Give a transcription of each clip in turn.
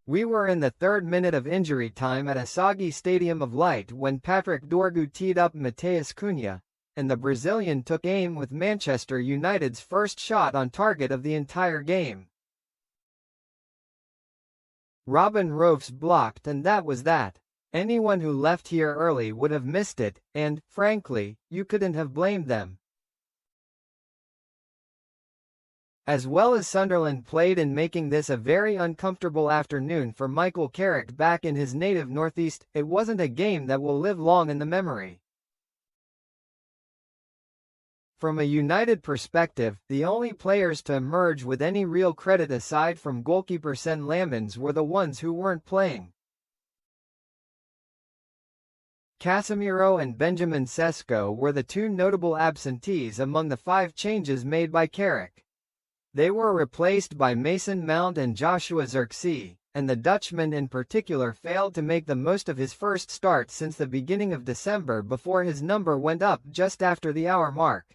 We were in the third minute of injury time at a soggy Stadium of Light when Patrick Dorgu teed up Matheus Cunha, and the Brazilian took aim with Manchester United's first shot on target of the entire game. Robin Roufs blocked, and that was that. Anyone who left here early would have missed it, and, frankly, you couldn't have blamed them. As well as Sunderland played in making this a very uncomfortable afternoon for Michael Carrick back in his native northeast, it wasn't a game that will live long in the memory. From a United perspective, the only players to emerge with any real credit aside from goalkeeper Sen Lammens were the ones who weren't playing. Casemiro and Benjamin Sesko were the two notable absentees among the 5 changes made by Carrick. They were replaced by Mason Mount and Joshua Zirkzee, and the Dutchman in particular failed to make the most of his first start since the beginning of December before his number went up just after the hour mark.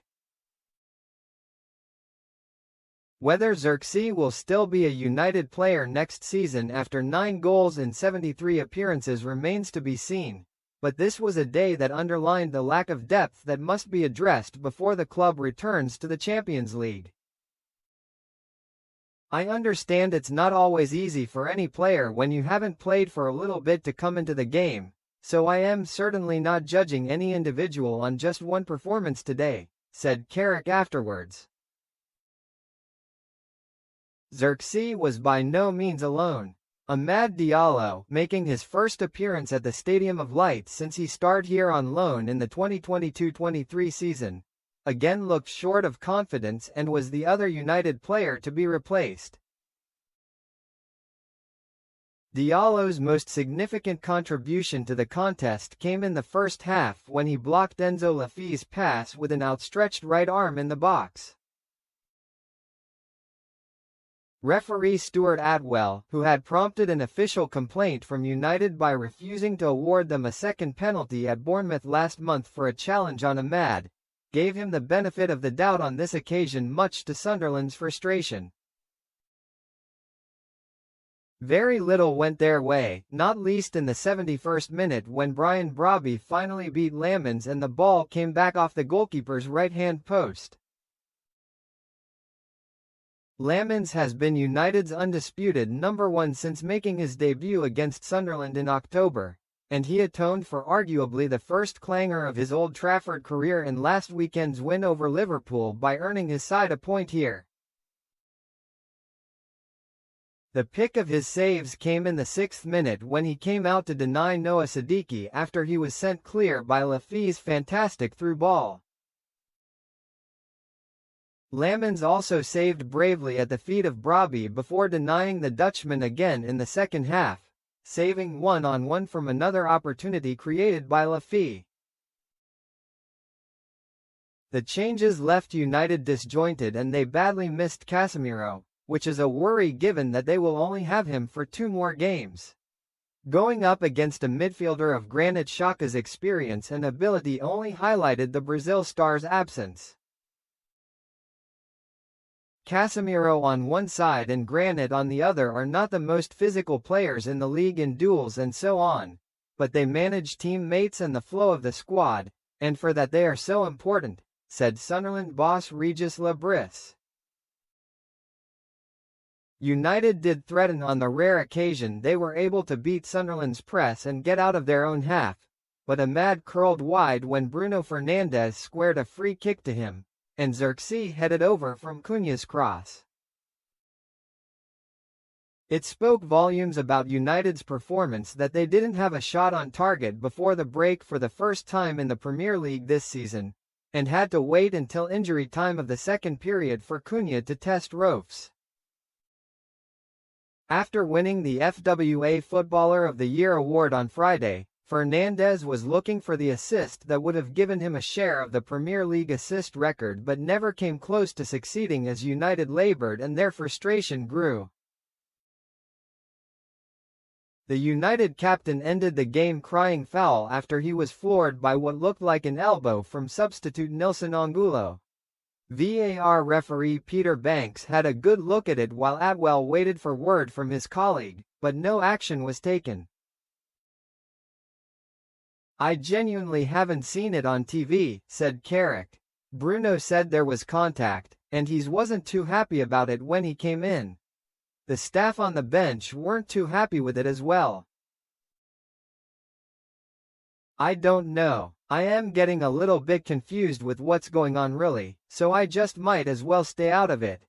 Whether Zirkzee will still be a United player next season after 9 goals in 73 appearances remains to be seen, but this was a day that underlined the lack of depth that must be addressed before the club returns to the Champions League. I understand it's not always easy for any player when you haven't played for a little bit to come into the game, so I am certainly not judging any individual on just one performance today, said Carrick afterwards. Zirkzee was by no means alone. Amad Diallo, making his first appearance at the Stadium of Light since he started here on loan in the 2022-23 season, again looked short of confidence and was the other United player to be replaced. Diallo's most significant contribution to the contest came in the first half when he blocked Enzo Lafi's pass with an outstretched right arm in the box. Referee Stuart Atwell, who had prompted an official complaint from United by refusing to award them a second penalty at Bournemouth last month for a challenge on Amad, gave him the benefit of the doubt on this occasion, much to Sunderland's frustration. Very little went their way, not least in the 71st minute when Brian Brobby finally beat Lammens and the ball came back off the goalkeeper's right-hand post. Lammens has been United's undisputed number 1 since making his debut against Sunderland in October, and he atoned for arguably the first clanger of his Old Trafford career in last weekend's win over Liverpool by earning his side a point here. The pick of his saves came in the 6th minute when he came out to deny Noah Siddiqui after he was sent clear by Lafi's fantastic through ball. Lammens also saved bravely at the feet of Brobby before denying the Dutchman again in the second half, saving one-on-one from another opportunity created by Lafi. The changes left United disjointed and they badly missed Casemiro, which is a worry given that they will only have him for 2 more games. Going up against a midfielder of Granit Xhaka's experience and ability only highlighted the Brazil star's absence. Casemiro on one side and Granit on the other are not the most physical players in the league in duels and so on, but they manage teammates and the flow of the squad, and for that they are so important, said Sunderland boss Regis Lebris. United did threaten on the rare occasion they were able to beat Sunderland's press and get out of their own half, but Amad curled wide when Bruno Fernandes squared a free kick to him, and Zirkzee headed over from Cunha's cross. It spoke volumes about United's performance that they didn't have a shot on target before the break for the first time in the Premier League this season, and had to wait until injury time of the second period for Cunha to test Roufs. After winning the FWA Footballer of the Year award on Friday, Fernandes was looking for the assist that would have given him a share of the Premier League assist record but never came close to succeeding as United laboured and their frustration grew. The United captain ended the game crying foul after he was floored by what looked like an elbow from substitute Nilson Angulo. VAR referee Peter Banks had a good look at it while Atwell waited for word from his colleague, but no action was taken. "I genuinely haven't seen it on TV," said Carrick. "Bruno said there was contact, and he wasn't too happy about it when he came in. The staff on the bench weren't too happy with it as well. I don't know. I am getting a little bit confused with what's going on really, so I just might as well stay out of it."